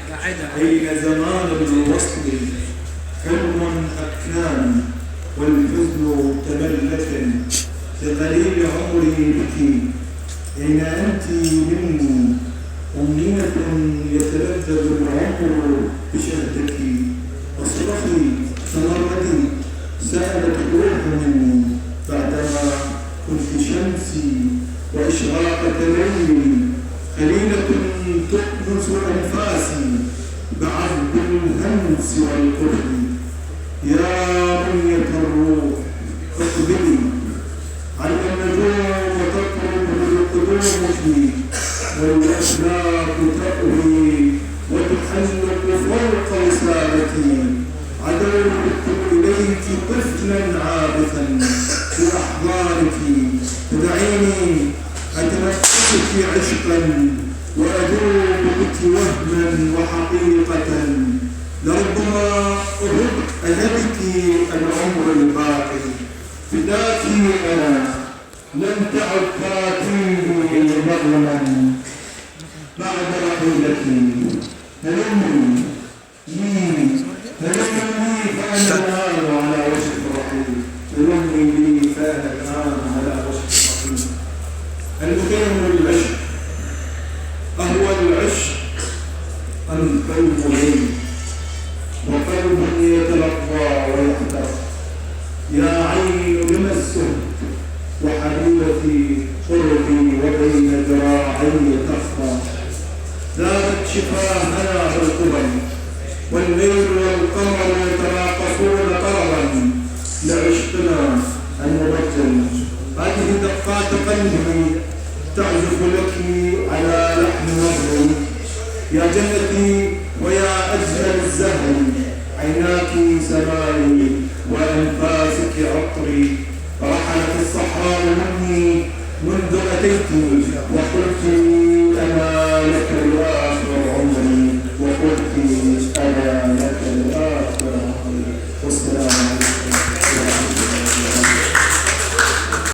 حين زمان الوصل حلم أكنان والحزن تملة لقليل عمري بك. أين أنت مني أمنية يتلذذ العمر بشهدك. اصرخي تمردي سألت الروح مني بعدما كنت شمسي وإشراقة ليلي. خليلة تقنص أنفاسي بعذب الهمس والقرب. يا بنية الروح اقبلي على النجوم وتقرب القدوم فيه والأفلاك تأوي وتحلق فوق رسالتي. عدوت إليك طفلا عابثا في أحضانك تدعيني أتنفسك عشقا وأذوب بك وهما وحقيقة. لربما أهبك العمر الباقي فداك أنا لم تعد تراتيني مظلما بعد رحيلتي. هلمني فأنا الآن على وشك الرحيل. هلمني لي فأنا الآن على وشك الرحيل. المقيم للعشق أهو العشق القلب لي وقلب يتلقى ويحتر. يا عين لما السهد وحبيبتي قربي وبين ذراعي تخفى. ذابت شفاهنا بالقبل والليل والقمر يتراقصون طربا لعشقنا المبجل. هذه دقات قلبي تعزف لك على لحن نظري. يا جنتي ويا أجمل الزهر عيناك سمائي وأنفاسك عطري. رحلت الصحراء مني منذ أتيت